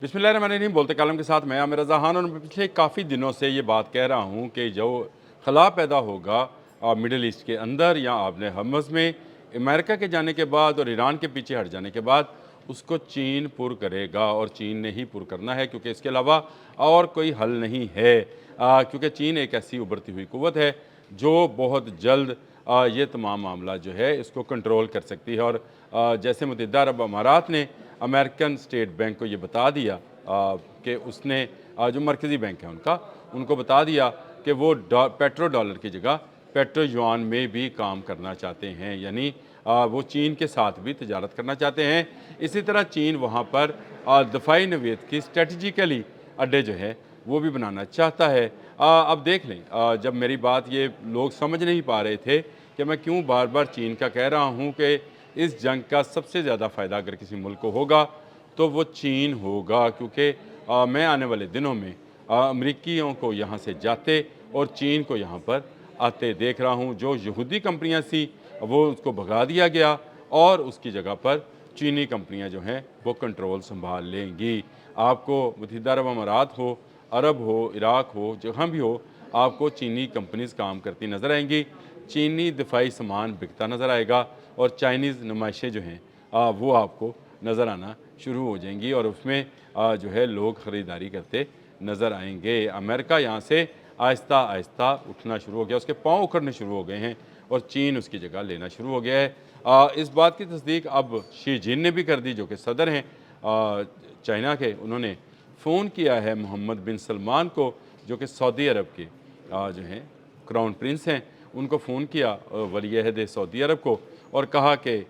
बिस्मिल्लाहिर्रहमानिर्रहीम। बोलते कालम के साथ मैं आमिर रज़ा खान और मैं पिछले काफ़ी दिनों से ये बात कह रहा हूँ कि जो खला पैदा होगा मिडल ईस्ट के अंदर या आपने हमस में अमेरिका के जाने के बाद और ईरान के पीछे हट जाने के बाद उसको चीन पुर करेगा और चीन ने ही पुर करना है, क्योंकि इसके अलावा और कोई हल नहीं है। क्योंकि चीन एक ऐसी उभरती हुई कुव्वत है जो बहुत जल्द ये तमाम मामला जो है इसको कंट्रोल कर सकती है। और जैसे मुत्तहिदा अरब अमारात ने अमेरिकन स्टेट बैंक को ये बता दिया कि उसने जो मरकज़ी बैंक है उनको बता दिया कि वो पेट्रो डॉलर की जगह पेट्रो युआन में भी काम करना चाहते हैं, यानी वो चीन के साथ भी तजारत करना चाहते हैं। इसी तरह चीन वहाँ पर दफ़ाई नवीयत की स्ट्रेटजिकली अड्डे जो है वो भी बनाना चाहता है। अब देख लें, जब मेरी बात ये लोग समझ नहीं पा रहे थे कि मैं क्यों बार बार चीन का कह रहा हूँ कि इस जंग का सबसे ज़्यादा फ़ायदा अगर किसी मुल्क को होगा तो वो चीन होगा, क्योंकि मैं आने वाले दिनों में अमरीकियों को यहाँ से जाते और चीन को यहाँ पर आते देख रहा हूँ। जो यहूदी कंपनियाँ थी वो उसको भगा दिया गया और उसकी जगह पर चीनी कंपनियाँ जो हैं वो कंट्रोल संभाल लेंगी। आपको मुत्तहिदा अरब अमारात हो, अरब हो, इराक हो, जहाँ भी हो, आपको चीनी कंपनीज़ काम करती नज़र आएंगी। चीनी दिफाई सामान बिकता नज़र आएगा और चाइनीज़ नुमाइशें जो हैं वो आपको नज़र आना शुरू हो जाएंगी और उसमें जो है लोग ख़रीदारी करते नज़र आएंगे। अमेरिका यहाँ से आहिस्ता आहिस्ता उठना शुरू हो गया, उसके पाँव उखड़ने शुरू हो गए हैं और चीन उसकी जगह लेना शुरू हो गया है। इस बात की तस्दीक अब शी जिन ने भी कर दी, जो कि सदर हैं चाइना के। उन्होंने फ़ोन किया है मोहम्मद बिन सलमान को, जो कि सऊदी अरब के जो हैं क्राउन प्रिंस हैं, उनको फ़ोन किया वली अहद सऊदी अरब को और कहा कि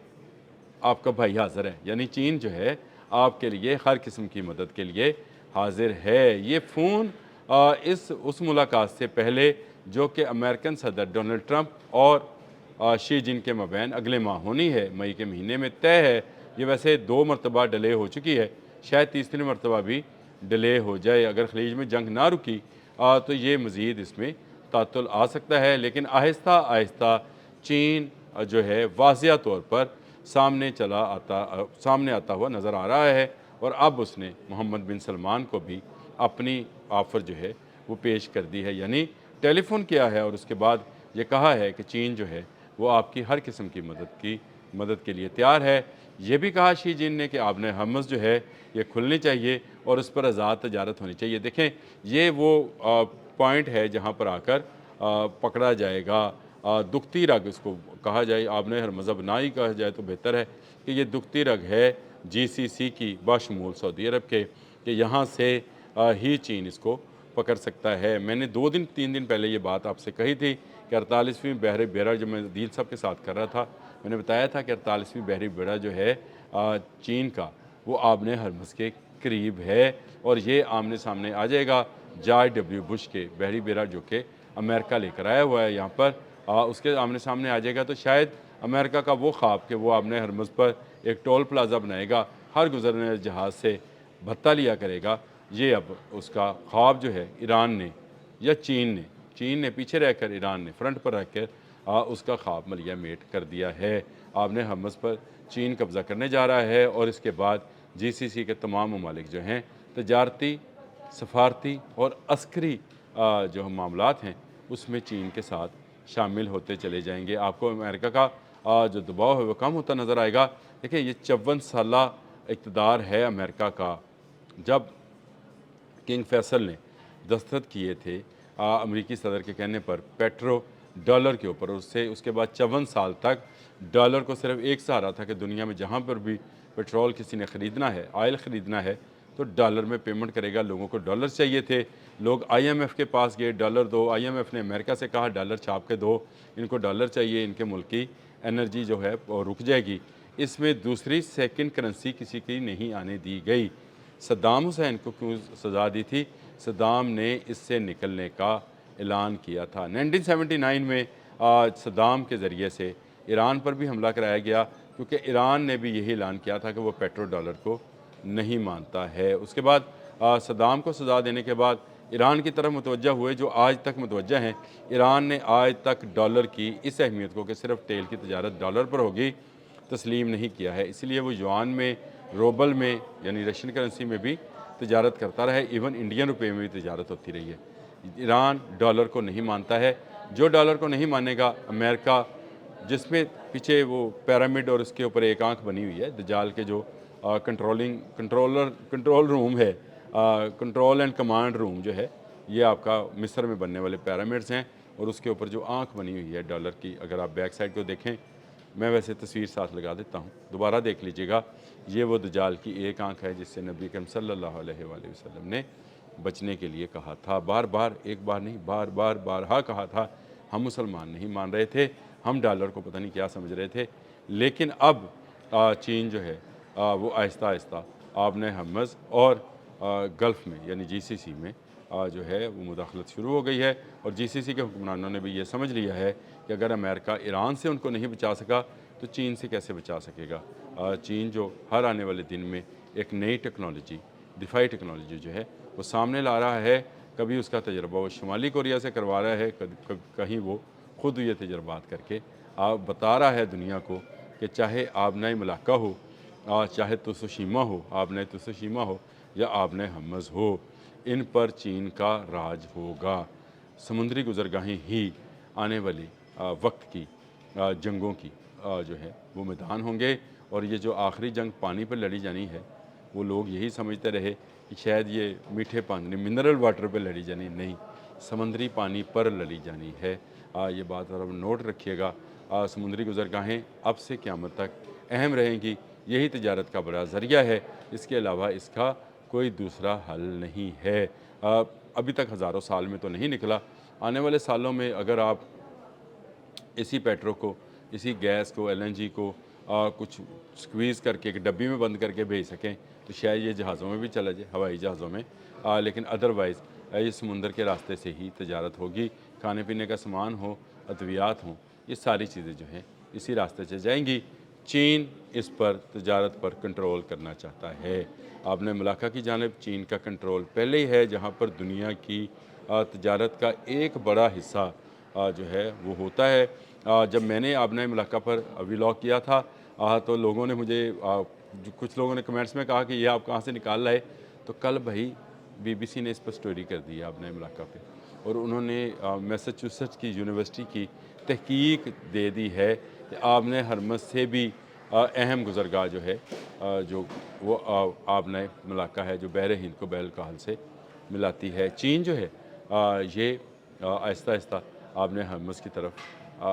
आपका भाई हाज़िर है, यानी चीन जो है आपके लिए हर किस्म की मदद के लिए हाज़िर है। ये फ़ोन इस उस मुलाकात से पहले जो कि अमेरिकन सदर डोनाल्ड ट्रंप और शी जिन के मबैन अगले माह होनी है, मई के महीने में तय है। ये वैसे 2 मरतबा डिले हो चुकी है, शायद तीसरी मरतबा भी डिले हो जाए। अगर खलीज में जंग ना रुकी तो ये मज़ीद इसमें तातुल आ सकता है, लेकिन आहिस्ता आहिस्ता चीन जो है वाज़िया तौर पर सामने आता हुआ नज़र आ रहा है और अब उसने मोहम्मद बिन सलमान को भी अपनी ऑफ़र जो है वो पेश कर दी है, यानी टेलीफ़ोन किया है और उसके बाद ये कहा है कि चीन जो है वो आपकी हर किस्म की मदद के लिए तैयार है। ये भी कहा शी जिन ने कि आपने हमस जो है ये खुलनी चाहिए और उस पर आज़ाद तजारत होनी चाहिए। देखें, ये वो पॉइंट है जहाँ पर आकर पकड़ा जाएगा। दुखती रग इसको कहा जाए, आपने हर मज़हब ना ही कहा जाए तो बेहतर है कि ये दुखती रग है जीसीसी की बाशमूल सऊदी अरब के, कि यहाँ से ही चीन इसको पकड़ सकता है। मैंने 2 दिन 3 दिन पहले ये बात आपसे कही थी कि 48वीं बहरी बेड़ा, जब मैं दील साहब के साथ कर रहा था, मैंने बताया था कि 48वीं बहरी बेड़ा जो है चीन का, वो आबने हरमज़ के करीब है और ये आमने सामने आ जाएगा जॉर्ज डब्ल्यू बुश के बहरी बेड़ा, जो कि अमेरिका लेकर आया हुआ है यहाँ पर। उसके आमने सामने आ जाएगा तो शायद अमेरिका का वो ख्वाब कि वो आपने हरमज़ पर एक टोल प्लाज़ा बनाएगा, हर गुजरने वाले जहाज़ से भत्ता लिया करेगा, ये अब उसका ख्वाब जो है ईरान ने या चीन ने पीछे रहकर, ईरान ने फ्रंट पर रहकर उसका ख्वाब मलिया मेट कर दिया है। आपने हरमज़ पर चीन कब्ज़ा करने जा रहा है और इसके बाद जीसीसी के तमाम ममालिक जो हैं तजारती, सफारती और अस्करी जो मामलात हैं उसमें चीन के साथ शामिल होते चले जाएंगे। आपको अमेरिका का जो दबाव है वो कम होता नज़र आएगा। देखिए, ये 54 साला इक़्तिदार है अमेरिका का। जब किंग फैसल ने दस्तखत किए थे अमेरिकी सदर के कहने पर पेट्रो डॉलर के ऊपर, उससे उसके बाद 54 साल तक डॉलर को सिर्फ एक सहारा था कि दुनिया में जहाँ पर भी पेट्रोल किसी ने ख़रीदना है, ऑयल ख़रीदना है, तो डॉलर में पेमेंट करेगा। लोगों को डॉलर चाहिए थे, लोग आईएमएफ के पास गए, डॉलर दो। आईएमएफ ने अमेरिका से कहा डॉलर छाप के दो, इनको डॉलर चाहिए, इनके मुल्क की एनर्जी जो है वो रुक जाएगी। इसमें दूसरी सेकंड करेंसी किसी की नहीं आने दी गई। सद्दाम हुसैन को क्यों सज़ा दी थी? सद्दाम ने इससे निकलने का ऐलान किया था। 1979 में सद्दाम के ज़रिए से ईरान पर भी हमला कराया गया, क्योंकि ईरान ने भी यही ऐलान किया था कि वो पेट्रो डॉलर को नहीं मानता है। उसके बाद सद्दाम को सज़ा देने के बाद ईरान की तरफ मुतवज्जा हुए, जो आज तक मुतवज्जा हैं। ईरान ने आज तक डॉलर की इस अहमियत को कि सिर्फ तेल की तजारत डॉलर पर होगी तस्लीम नहीं किया है। इसलिए वो युआन में, रूबल में यानी रशियन करेंसी में भी तजारत करता रहा है, इवन इंडियन रुपये में भी तजारत होती रही है। ईरान डॉलर को नहीं मानता है, जो डॉलर को नहीं मानेगा, अमेरिका जिसमें पीछे वो पिरामिड और उसके ऊपर एक आंख बनी हुई है, दजाल के जो कंट्रोल रूम है, कंट्रोल एंड कमांड रूम जो है, ये आपका मिस्र में बनने वाले पिरामिड्स हैं और उसके ऊपर जो आंख बनी हुई है डॉलर की, अगर आप बैक साइड को देखें, मैं वैसे तस्वीर साथ लगा देता हूँ, दोबारा देख लीजिएगा, ये वो दजाल की एक आंख है जिससे नबी करीम सल्लल्लाहु अलैहि वसल्लम ने बचने के लिए कहा था। बार बार, एक बार नहीं, बार बार बारहा कहा था। हम मुसलमान नहीं मान रहे थे, हम डॉलर को पता नहीं क्या समझ रहे थे, लेकिन अब चीन जो है वो आहिस्ता आहिस्ता आपने हमज़ और गल्फ़ में यानी GCC में जो है वो मुदाखलत शुरू हो गई है और GCC के हुक्मरानों ने भी ये समझ लिया है कि अगर अमेरिका ईरान से उनको नहीं बचा सका तो चीन से कैसे बचा सकेगा। चीन जो हर आने वाले दिन में एक नई टेक्नोलॉजी, दिफाई टेक्नोलॉजी जो है वो सामने ला रहा है। कभी उसका तजर्बा वो शुमाली कोरिया से करवा रहा है, कहीं वो ख़ुद ये तजर्बात करके आप बता रहा है दुनिया को कि चाहे आबनाई मलाका हो, चाहे तुसुशीमा हो, आबनाई तुसुशीमा हो या आबनाई हमज़ हो, इन पर चीन का राज होगा। समुद्री गुज़रगाहें ही आने वाली वक्त की जंगों की जो है वो मैदान होंगे और ये जो आखिरी जंग पानी पर लड़ी जानी है, वो लोग यही समझते रहे कि शायद ये मीठे पानी मिनरल वाटर पर लड़ी जानी, नहीं, समुद्री पानी पर लड़ी जानी है। ये बात और अब नोट रखिएगा। समुद्री गुज़रगाहें अब से क़यामत तक अहम रहेंगी, यही तिजारत का बड़ा ज़रिया है, इसके अलावा इसका कोई दूसरा हल नहीं है। अभी तक हज़ारों साल में तो नहीं निकला, आने वाले सालों में अगर आप इसी पेट्रो को, इसी गैस को, LNG को कुछ स्क्वीज़ करके एक डब्बी में बंद करके भेज सकें तो शायद ये जहाज़ों में भी चला जाए, हवाई जहाज़ों में, लेकिन अदरवाइज़ ये समुंदर के रास्ते से ही तजारत होगी। खाने पीने का सामान हो, अद्वियात हों, ये सारी चीज़ें जो हैं इसी रास्ते से जाएंगी। चीन इस पर तजारत पर कंट्रोल करना चाहता है। आपने मलाका की जानिब चीन का कंट्रोल पहले ही है, जहाँ पर दुनिया की तजारत का एक बड़ा हिस्सा जो है वो होता है। जब मैंने आबनाए मलाका पर व्लॉग किया था तो लोगों ने मुझे कुछ लोगों ने कमेंट्स में कहा कि ये आप कहाँ से निकाल लाए, तो कल भाई BBC ने इस पर स्टोरी कर दी है आबनाए मलाका पे, और उन्होंने मैसाचुसेट्स की यूनिवर्सिटी की तहकीक दे दी है कि आबनाए हरमज़ से भी अहम गुज़रगाह जो है जो वो आबनाए मलाका है, जो बहर हिंद को बैल-काहल से मिलाती है। चीन जो है ये आहिस्ता आहिस्ता आबनाए हरमज़ की तरफ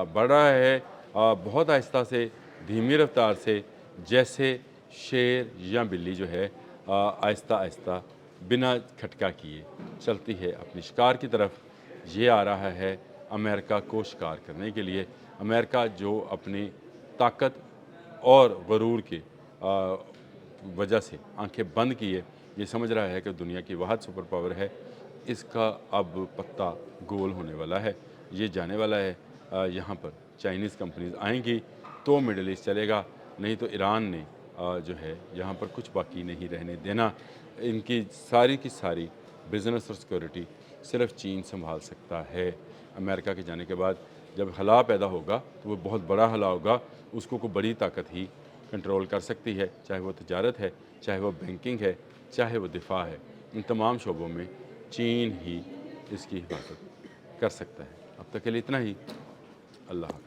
बढ़ रहा है, बहुत आहिस्ता से, धीमी रफ्तार से, जैसे शेर या बिल्ली जो है आहिस्ता आहिस्ता बिना खटका किए चलती है अपनी शिकार की तरफ। ये आ रहा है अमेरिका को शिकार करने के लिए। अमेरिका जो अपनी ताकत और गरूर की वजह से आंखें बंद किए, ये समझ रहा है कि दुनिया की वाहिद सुपर पावर है, इसका अब पत्ता गोल होने वाला है, ये जाने वाला है। यहाँ पर चाइनीज़ कंपनीज आएंगी तो मिडल ईस्ट चलेगा, नहीं तो ईरान ने जो है यहाँ पर कुछ बाकी नहीं रहने देना। इनकी सारी की सारी बिज़नेस और सिक्योरिटी सिर्फ चीन संभाल सकता है। अमेरिका के जाने के बाद जब हला पैदा होगा तो वो बहुत बड़ा हला होगा, उसको कोई बड़ी ताकत ही कंट्रोल कर सकती है, चाहे वो तिजारत है, चाहे वो बैंकिंग है, चाहे वो दिफा है। इन तमाम शोबों में चीन ही इसकी हिफाजत कर सकता है। अब तक के लिए इतना ही। अल्लाह हाफ़िज़।